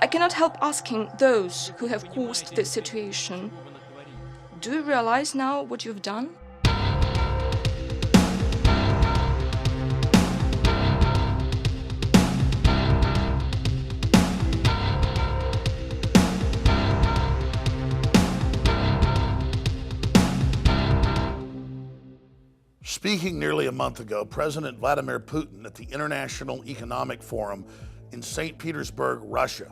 I cannot help asking those who have caused this situation, do you realize now what you've done? Speaking nearly a month ago, President Vladimir Putin at the International Economic Forum in St. Petersburg, Russia,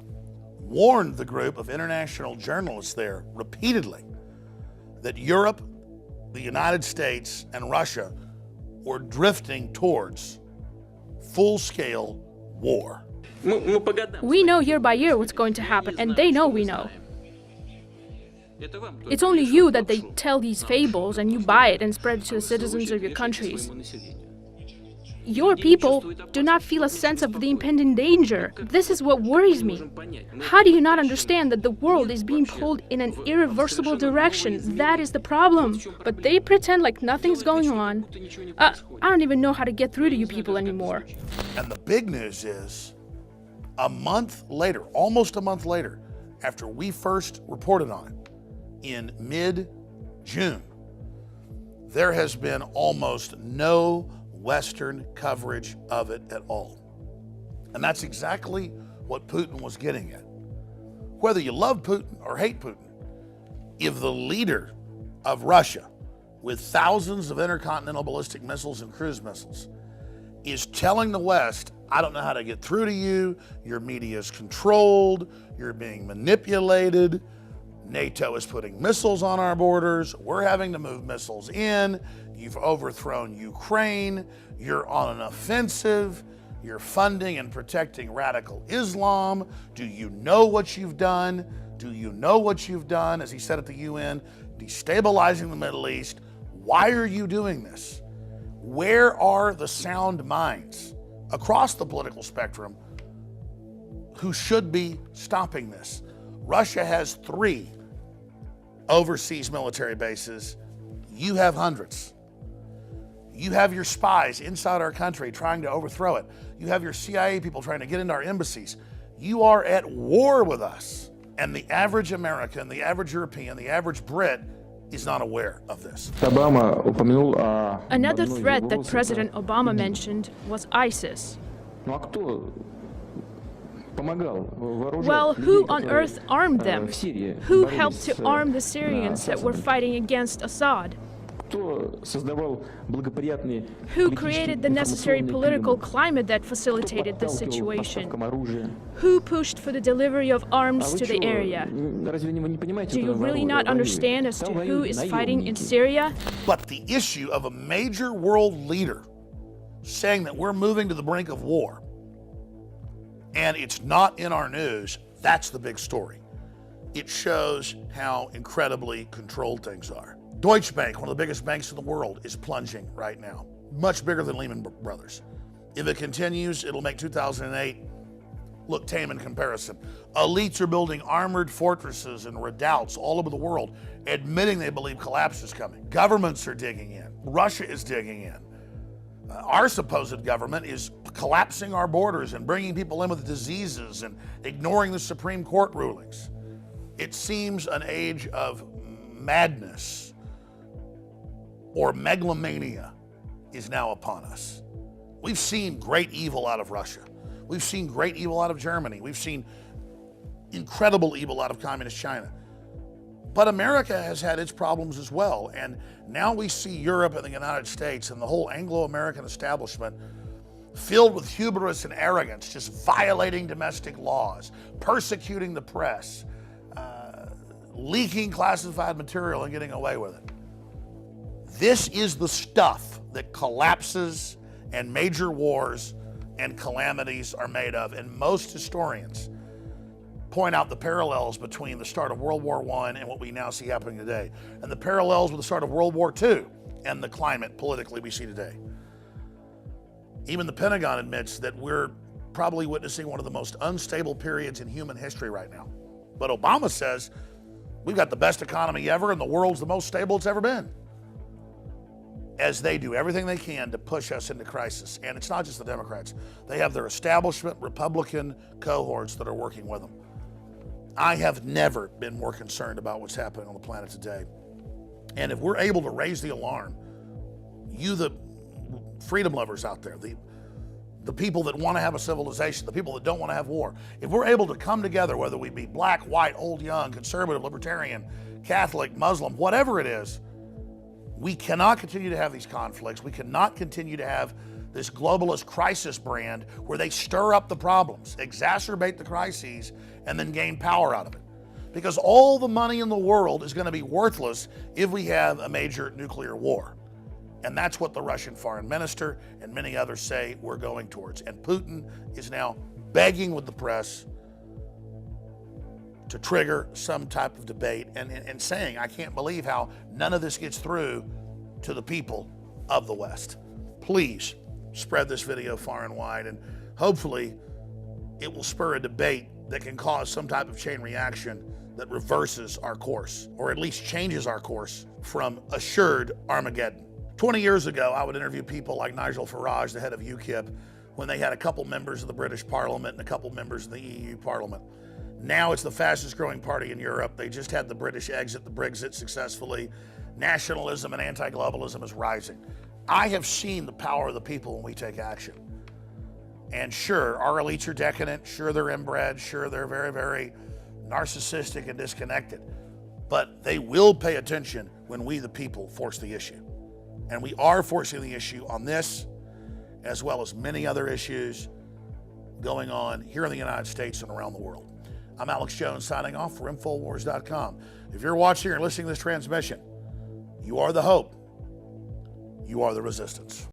warned the group of international journalists there repeatedly that Europe, the United States, and Russia were drifting towards full-scale war. We know year by year what's going to happen, and they know we know. It's only you that they tell these fables and you buy it and spread it to the citizens of your countries. Your people do not feel a sense of the impending danger. This is what worries me. How do you not understand that the world is being pulled in an irreversible direction? That is the problem. But they pretend like nothing's going on. I don't even know how to get through to you people anymore. And the big news is, a month later, almost a month later, after we first reported on it, in mid-June, there has been almost no Western coverage of it at all. And that's exactly what Putin was getting at. Whether you love Putin or hate Putin, if the leader of Russia, with thousands of intercontinental ballistic missiles and cruise missiles, is telling the West, I don't know how to get through to you, your media is controlled, you're being manipulated, NATO is putting missiles on our borders, we're having to move missiles in, you've overthrown Ukraine, you're on an offensive, you're funding and protecting radical Islam, do you know what you've done? Do you know what you've done, as he said at the UN, destabilizing the Middle East? Why are you doing this? Where are the sound minds across the political spectrum who should be stopping this? Russia has 3 overseas military bases. You have hundreds. You have your spies inside our country trying to overthrow it. You have your CIA people trying to get into our embassies. You are at war with us. And the average American, the average European, the average Brit is not aware of this. Another threat that President Obama mentioned was ISIS. Well, who on earth armed them? Who helped to arm the Syrians that were fighting against Assad? Who created the necessary political climate that facilitated this situation? Who pushed for the delivery of arms to the area? Do you really not understand as to who is fighting in Syria? But the issue of a major world leader saying that we're moving to the brink of war, and it's not in our news, that's the big story. It shows how incredibly controlled things are. Deutsche Bank, one of the biggest banks in the world, is plunging right now. Much bigger than Lehman Brothers. If it continues, it'll make 2008 look tame in comparison. Elites are building armored fortresses and redoubts all over the world, admitting they believe collapse is coming. Governments are digging in. Russia is digging in. Our supposed government is collapsing our borders and bringing people in with diseases and ignoring the Supreme Court rulings. It seems an age of madness or megalomania is now upon us. We've seen great evil out of Russia. We've seen great evil out of Germany. We've seen incredible evil out of communist China. But America has had its problems as well. And now we see Europe and the United States and the whole Anglo-American establishment filled with hubris and arrogance, just violating domestic laws, persecuting the press, leaking classified material and getting away with it. This is the stuff that collapses and major wars and calamities are made of. And most historians point out the parallels between the start of World War I and what we now see happening today, and the parallels with the start of World War II and the climate politically we see today. Even the Pentagon admits that we're probably witnessing one of the most unstable periods in human history right now. But Obama says we've got the best economy ever and the world's the most stable it's ever been. as they do everything they can to push us into crisis. And it's not just the Democrats. They have their establishment Republican cohorts that are working with them. I have never been more concerned about what's happening on the planet today. And if we're able to raise the alarm, you, the freedom lovers out there, the people that want to have a civilization, the people that don't want to have war, if we're able to come together, whether we be black, white, old, young, conservative, libertarian, Catholic, Muslim, whatever it is, we cannot continue to have these conflicts. We cannot continue to have this globalist crisis brand where they stir up the problems, exacerbate the crises, and then gain power out of it. Because all the money in the world is going to be worthless if we have a major nuclear war. And that's what the Russian foreign minister and many others say we're going towards. And Putin is now begging with the press to trigger some type of debate and saying, I can't believe how none of this gets through to the people of the West. Please spread this video far and wide, and hopefully it will spur a debate that can cause some type of chain reaction that reverses our course, or at least changes our course from assured Armageddon. 20 years ago, I would interview people like Nigel Farage, the head of UKIP, when they had a couple members of the British Parliament and a couple members of the EU Parliament. Now it's the fastest growing party in Europe. They just had the British exit the Brexit successfully. Nationalism and anti-globalism is rising. I have seen the power of the people when we take action. And sure, our elites are decadent. Sure, they're inbred. Sure, they're very, very narcissistic and disconnected. But they will pay attention when we, the people, force the issue. And we are forcing the issue on this, as well as many other issues going on here in the United States and around the world. I'm Alex Jones signing off for Infowars.com. If you're watching or listening to this transmission, you are the hope. You are the resistance.